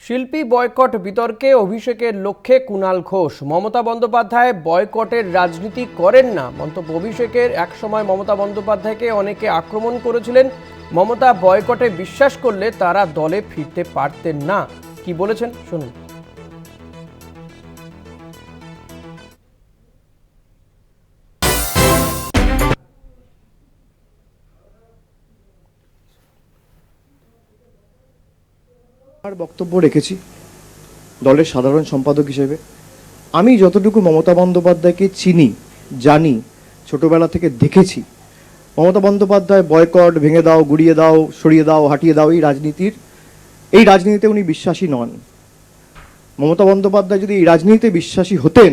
শিল্পী বয়কট বিতর্কে অভিষেকের লক্ষ্যে কুণাল ঘোষ। মমতা বন্দ্যোপাধ্যায় বয়কটের রাজনীতি করেন না মন্তব্য অভিষেকের। একসময় মমতা বন্দ্যোপাধ্যায়কে অনেকে আক্রমণ করেছিলেন। মমতা বয়কটে বিশ্বাস করলে তারা দলে ফিরতে পারতেন না। কি বলেছেন শুনুন। আর বক্তব্য রেখেছি দলের সাধারণ সম্পাদক হিসেবে। আমি যতটুকু মমতা বন্দ্যোপাধ্যায়কে চিনি, জানি, ছোটবেলা থেকে দেখেছি, মমতা বন্দ্যোপাধ্যায় বয়কট, ভেঙে দাও, গুড়িয়ে দাও, সরিয়ে দাও, হাঁটিয়ে দাও, এই রাজনীতিতে উনি বিশ্বাসী নন। মমতা বন্দ্যোপাধ্যায় যদি এই রাজনীতিতে বিশ্বাসী হতেন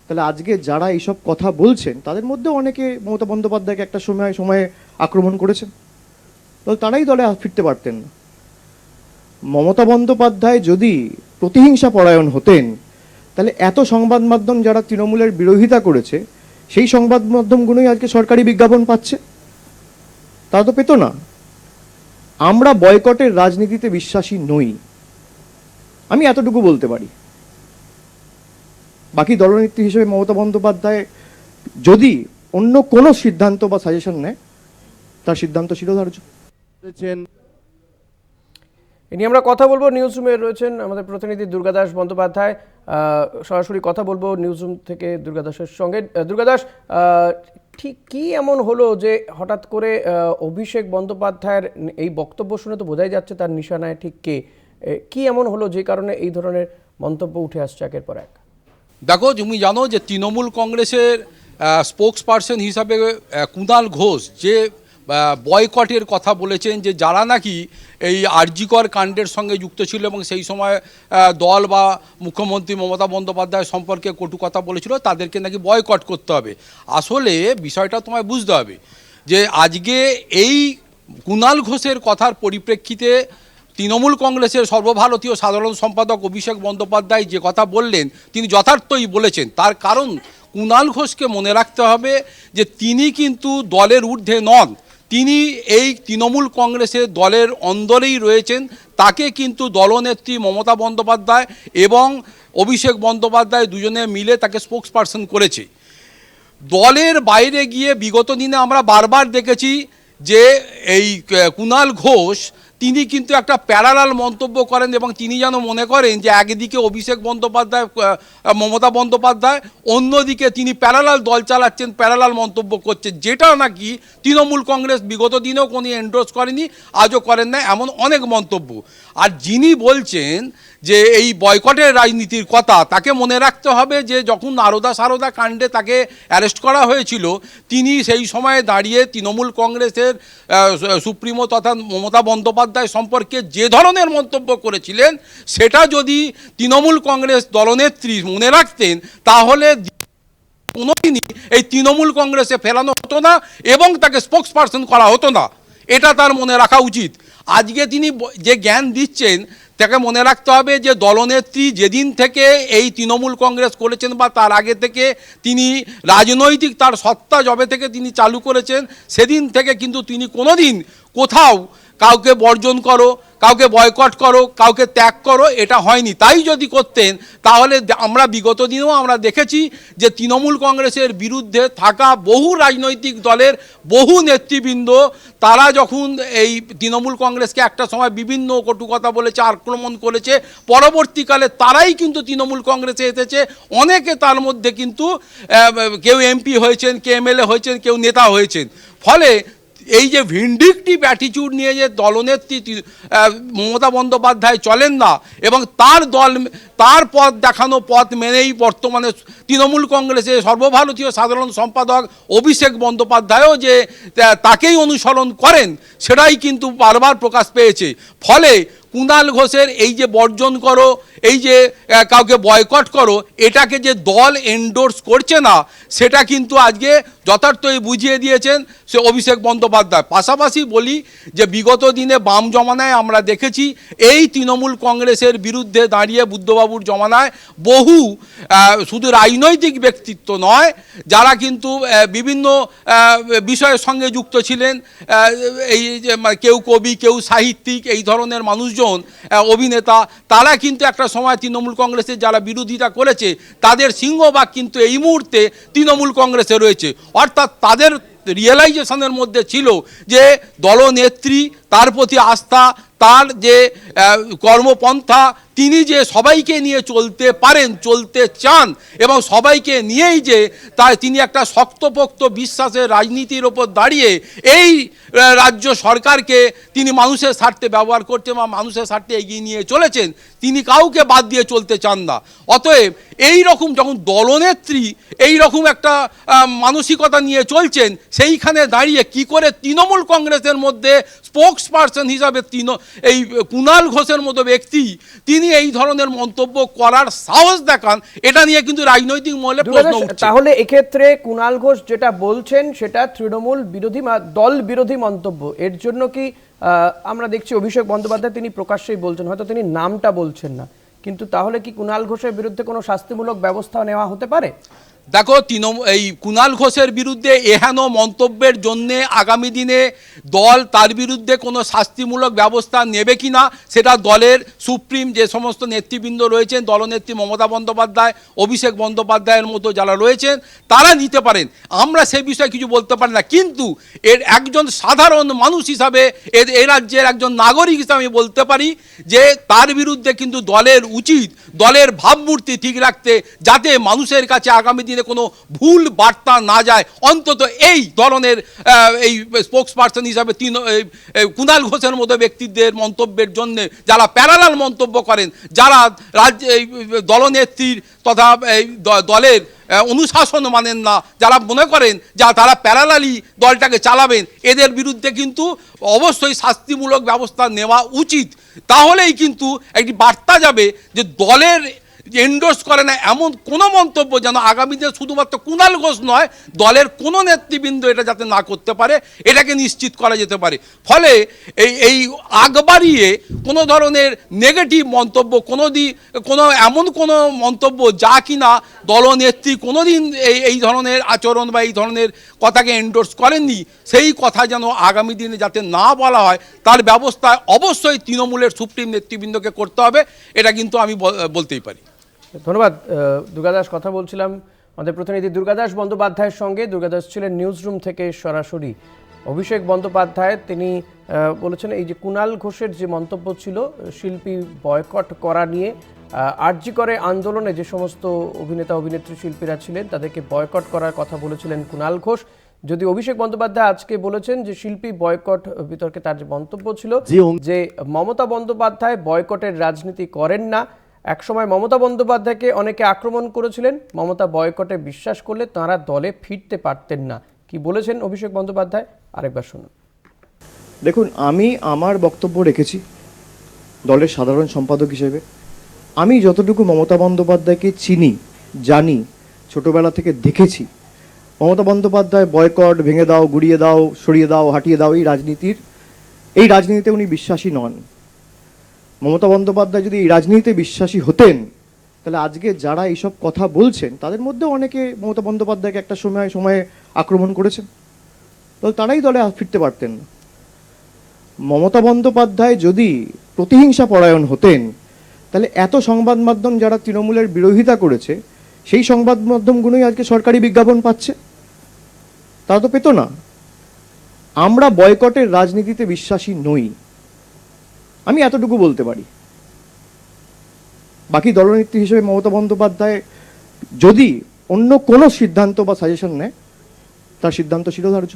তাহলে আজকে যারা এইসব কথা বলছেন তাদের মধ্যে অনেকে মমতা বন্দ্যোপাধ্যায়কে একটা সময়ে আক্রমণ করেছেন, তাহলে তারাই দলে ফিরতে পারতেন না। মমতা বন্দ্যোপাধ্যায় যদি প্রতিহিংসা পরায়ণ হতেন তাহলে এত সংবাদ মাধ্যম যারা তৃণমূলের বিরোধিতা করেছে সেই সংবাদ মাধ্যমগুলোই আজকে সরকারি বিজ্ঞাপন পাচ্ছে, তারা তো পেত না। আমরা বয়কটের রাজনীতিতে বিশ্বাসী নই, আমি এতটুকু বলতে পারি। বাকি দলনেত্রী হিসেবে মমতা বন্দ্যোপাধ্যায় যদি অন্য কোনো সিদ্ধান্ত বা সাজেশন নেয় তার সিদ্ধান্ত শিরোধার্য। এ নিয়ে আমরা কথা বলবো। নিউজ রুমে রয়েছেন আমাদের প্রতিনিধি দুর্গাদাস বন্দ্যোপাধ্যায়। সরাসরি কথা বলবো নিউজ রুম থেকে দুর্গাদাসের সঙ্গে। দুর্গাদাস, ঠিক কি এমন হলো যে হঠাৎ করে অভিষেক বন্দ্যোপাধ্যায়ের এই বক্তব্য শুনে তো বোঝাই যাচ্ছে তার নিশানায় ঠিক কে, কি এমন হলো যে কারণে এই ধরনের মন্তব্য উঠে আসছে একের পর এক? দেখো, তুমি জানো যে তৃণমূল কংগ্রেসের স্পোক্স পারসন হিসাবে কুণাল ঘোষ যে বয়কটের কথা বলেছেন, যে যারা নাকি এই আরজিকর কাণ্ডের সঙ্গে যুক্ত ছিল এবং সেই সময় দল বা মুখ্যমন্ত্রী মমতা বন্দ্যোপাধ্যায় সম্পর্কে কটু কথা বলেছিল, তাদেরকে নাকি বয়কট করতে হবে। আসলে বিষয়টা তোমায় বুঝতে হবে যে আজকে এই কুণাল ঘোষের কথার পরিপ্রেক্ষিতে তৃণমূল কংগ্রেসের সর্বভারতীয় সাধারণ সম্পাদক অভিষেক বন্দ্যোপাধ্যায় যে কথা বললেন তিনি যথার্থই বলেছেন। তার কারণ কুণাল ঘোষকে মনে রাখতে হবে যে তিনি কিন্তু দলের ঊর্ধ্বে নন, তিনি এই তৃণমূল কংগ্রেসের দলের অন্দরেই রয়েছেন। তাকে কিন্তু দলনেত্রী মমতা বন্দ্যোপাধ্যায় এবং অভিষেক বন্দ্যোপাধ্যায় দুজনে মিলে তাকে স্পোক্স পারসন করেছে। দলের বাইরে গিয়ে বিগত দিনে আমরা বারবার দেখেছি যে এই কুণাল ঘোষ তিনি কিন্তু একটা প্যারালাল মন্তব্য করেন এবং তিনি যেন মনে করেন যে একদিকে অভিষেক বন্দ্যোপাধ্যায়, মমতা বন্দ্যোপাধ্যায়, অন্যদিকে তিনি প্যারালাল দল চালাচ্ছেন, প্যারালাল মন্তব্য করছেন, যেটা নাকি তৃণমূল কংগ্রেস বিগত দিনেও কোনো এন্ডোর্স করেনি, আজও করেন না, এমন অনেক মন্তব্য। আর যিনি বলছেন যে এই বয়কটের রাজনীতির কথা, তাকে মনে রাখতে হবে যে যখন সারদা কাণ্ডে তাকে অ্যারেস্ট করা হয়েছিল, তিনি সেই সময়ে দাঁড়িয়ে তৃণমূল কংগ্রেসের সুপ্রিমো তথা মমতা বন্দ্যোপাধ্যায় সম্পর্কে যে ধরনের মন্তব্য করেছিলেন, সেটা যদি তৃণমূল কংগ্রেস দলনেত্রী মনে রাখতেন তাহলে কোনোদিনই এই তৃণমূল কংগ্রেসে ফেরানো হতো না এবং তাকে স্পোক্স পারসন করা হতো না। এটা তার মনে রাখা উচিত। আজকে তিনি যে জ্ঞান দিচ্ছেন তাকে মনে রাখতে হবে যে দলনেত্রী যেদিন থেকে এই তৃণমূল কংগ্রেস করেছেন বা তার আগে থেকে তিনি রাজনৈতিক তার সত্তা যবে থেকে তিনি চালু করেছেন, সেদিন থেকে কিন্তু তিনি কোনোদিন কোথাও কাউকে বর্জন করো, কাউকে বয়কট করো, কাউকে ত্যাগ করো, এটা হয়নি। তাই যদি করতেন তাহলে আমরা বিগত দিনেও আমরা দেখেছি যে তৃণমূল কংগ্রেসের বিরুদ্ধে থাকা বহু রাজনৈতিক দলের বহু নেতৃবৃন্দ তারা যখন এই তৃণমূল কংগ্রেসকে একটা সময় বিভিন্ন কটু কথা বলেছে, আক্রমণ করেছে, পরবর্তীকালে তারাই কিন্তু তৃণমূল কংগ্রেসে এসেছে। অনেকে তার মধ্যে কিন্তু কেউ এমপি হয়েছেন, কেউ এমএলএ হয়েছেন, কেউ নেতা হয়েছেন। ফলে এই যে ভিন্ডিকটিভ অ্যাটিটিউড নিয়ে যে দলনেত্রী মমতা বন্দ্যোপাধ্যায় চলেন না এবং তার পথ দেখানো পথ মেনেই বর্তমানে তৃণমূল কংগ্রেসের সর্বভারতীয় সাধারণ সম্পাদক অভিষেক বন্দ্যোপাধ্যায়ও যে তাকেই অনুসরণ করেন, সেটাই কিন্তু বারবার প্রকাশ পেয়েছে। ফলে কুণাল ঘোষের এই যে বর্জন করো, এই যে কাউকে বয়কট করো, এটাকে যে দল এন্ডোর্স করছে না, সেটা কিন্তু আজকে যথার্থই বুঝিয়ে দিয়েছেন সে অভিষেক বন্দ্যোপাধ্যায়। পাশাপাশি বলি যে বিগত দিনে বাম জমানায় আমরা দেখেছি এই তৃণমূল কংগ্রেসের বিরুদ্ধে দাঁড়িয়ে বুদ্ধবাবুর জমানায় বহু শুধু রাজনৈতিক ব্যক্তিত্ব নয়, যারা কিন্তু বিভিন্ন বিষয়ের সঙ্গে যুক্ত ছিলেন, এই যে কেউ কবি, কেউ সাহিত্যিক, এই ধরনের মানুষজন মানুষজন, অভিনেতা, তারা কিন্তু একটা সময় তৃণমূল কংগ্রেসের যারা বিরোধিতা করেছে তাদের সিংহভাগ কিন্তু এই মুহূর্তে তৃণমূল কংগ্রেসে রয়েছে। অর্থাৎ তাদের রিয়েলাইজেশনের মধ্যে ছিল যে দলনেত্রী, তার প্রতি আস্থা, তার যে কর্মপন্থা, তিনি যে সবাইকে নিয়ে চলতে পারেন, চলতে চান এবং সবাইকে নিয়েই যে তিনি একটা শক্তপোক্ত বিশ্বাসের রাজনীতির ওপর দাঁড়িয়ে এই রাজ্য সরকারকে তিনি মানুষের স্বার্থে ব্যবহার করছেন বা মানুষের স্বার্থে এগিয়ে নিয়ে চলেছেন, তিনি কাউকে বাদ দিয়ে চলতে চান না। অতএব এই রকম যখন দলনেত্রী এই রকম একটা মানসিকতা নিয়ে চলছেন, সেইখানে দাঁড়িয়ে কি করে তৃণমূল কংগ্রেসের মধ্যে স্পোক্স পার্সন হিসাবে এই কুণাল ঘোষের মতো ব্যক্তি তিনি এই ধরনের মন্তব্য করার সাহস দেখান, এটা নিয়ে কিন্তু রাজনৈতিক মহলে প্রশ্ন উঠছে। তাহলে এক্ষেত্রে কুণাল ঘোষ যেটা বলছেন সেটা তৃণমূল বিরোধী দল বিরোধী মন্তব্য। এর জন্য কি আমরা দেখছি অভিষেক বন্দ্যোপাধ্যায় তিনি প্রকাশ্যেই বলছেন, হয়তো তিনি নামটা বলছেন না, কিন্তু তাহলে কি কুণাল ঘোষের বিরুদ্ধে কোনো শাস্তিমূলক ব্যবস্থা নেওয়া হতে পারে? দেখো, এই কুণাল ঘোষের বিরুদ্ধে এহেন মন্তব্যের জন্যে আগামী দিনে দল তার বিরুদ্ধে কোনো শাস্তিমূলক ব্যবস্থা নেবে কি না সেটা দলের সুপ্রিম যে সমস্ত নেতৃবৃন্দ রয়েছেন, দলনেত্রী মমতা বন্দ্যোপাধ্যায়, অভিষেক বন্দ্যোপাধ্যায়ের মতো যারা রয়েছেন তারা নিতে পারেন। আমরা সে বিষয়ে কিছু বলতে পারি না, কিন্তু এর একজন সাধারণ মানুষ হিসাবে, এই রাজ্যের একজন নাগরিক হিসাবে আমি বলতে পারি যে তার বিরুদ্ধে কিন্তু দলের উচিত দলের ভাবমূর্তি ঠিক রাখতে, যাতে মানুষের কাছে আগামী দিনে কোনো ভুল বার্তা না যায়। অন্তত এই ধরনের এই স্পোক্স পার্সন হিসাবে কুণাল ঘোষের মতো ব্যক্তিদের মন্তব্যের জন্য যারা প্যারালাল মন্তব্য করেন, যারা দলনেত্রীর তথা এই দলের অনুশাসন মানেন না, যারা মনে করেন যা তারা প্যারালালি দলটাকে চালাবেন, এদের বিরুদ্ধে কিন্তু অবশ্যই শাস্তিমূলক ব্যবস্থা নেওয়া উচিত। তাহলেই কিন্তু একটি বার্তা যাবে যে দলের এন্ডোর্স করে না এমন কোনো মন্তব্য যেন আগামী দিনে শুধুমাত্র কুণাল ঘোষ নয়, দলের কোনো নেতৃবৃন্দ এটা যাতে না করতে পারে, এটাকে নিশ্চিত করা যেতে পারে। ফলে এই আগ বাড়িয়ে কোনো ধরনের নেগেটিভ মন্তব্য, কোনো এমন কোনো মন্তব্য যা কিনা দলনেত্রী কোনোদিন এই ধরনের আচরণ বা এই ধরনের কথাকে এন্ডোর্স করেননি, সেই কথা যেন আগামী দিনে যাতে না বলা হয় তার ব্যবস্থা অবশ্যই তৃণমূলের সুপ্রিম নেতৃবৃন্দকে করতে হবে, এটা কিন্তু আমি বলতেই পারি। ধন্যবাদ। দুর্গাদাস কথা বলছিলাম আমাদের প্রতিনিধি দুর্গাদাস বন্দ্যোপাধ্যায়ের সঙ্গে। দুর্গাদাস ছিলেন নিউজ রুম থেকে সরাসরি। অভিষেক বন্দ্যোপাধ্যায় তিনি বলেছেন এই যে কুণাল ঘোষের যে মন্তব্য ছিল শিল্পী বয়কট করা নিয়ে, আরজি করে আন্দোলনে যে সমস্ত অভিনেতা অভিনেত্রী শিল্পীরা ছিলেন তাদেরকে বয়কট করার কথা বলেছিলেন কুণাল ঘোষ। যদি অভিষেক বন্দ্যোপাধ্যায় আজকে বলেছেন যে শিল্পী বয়কট বিতর্কে তার যে মন্তব্য ছিল যে মমতা বন্দ্যোপাধ্যায় বয়কটের রাজনীতি করেন না। একসময় মমতা বন্দ্যোপাধ্যায়কে অনেকে আক্রমণ করেছিলেন, মমতা বয়কটে বিশ্বাস করলে তাঁরা দলে ফিরতে পারতেন না। কি বলেছেন অভিষেক বন্দ্যোপাধ্যায় আরেকবার শুনুন। দেখুন, আমি আমার বক্তব্য রেখেছি দলের সাধারণ সম্পাদক হিসেবে। আমি যতটুকু মমতা বন্দ্যোপাধ্যায়কে চিনি, জানি, ছোটবেলা থেকে দেখেছি, মমতা বন্দ্যোপাধ্যায় বয়কট, ভেঙে দাও, গুড়িয়ে দাও, সরিয়ে দাও, হাঁটিয়ে দাও, এই রাজনীতিতে উনি বিশ্বাসী নন। মমতা বন্দ্যোপাধ্যায় যদি এই রাজনীতিতে বিশ্বাসী হতেন তাহলে আজকে যারা এইসব কথা বলছেন তাদের মধ্যে অনেকে মমতা বন্দ্যোপাধ্যায়কে একটা সময়ে আক্রমণ করেছেন, তাহলে তারাই দলে ফিরতে পারতেন না। মমতা বন্দ্যোপাধ্যায় যদি প্রতিহিংসা পরায়ণ হতেন তাহলে এত সংবাদ মাধ্যম যারা তৃণমূলের বিরোধিতা করেছে সেই সংবাদ মাধ্যমগুলোই আজকে সরকারি বিজ্ঞাপন পাচ্ছে, তারা তো পেত না। আমরা বয়কটের রাজনীতিতে বিশ্বাসী নই, আমি এতটুকু বলতে পারি। বাকি দলনেত্রী হিসেবে মমতা বন্দ্যোপাধ্যায় যদি অন্য কোনো সিদ্ধান্ত বা সাজেশন নেয় তার সিদ্ধান্ত শিরোধার্য।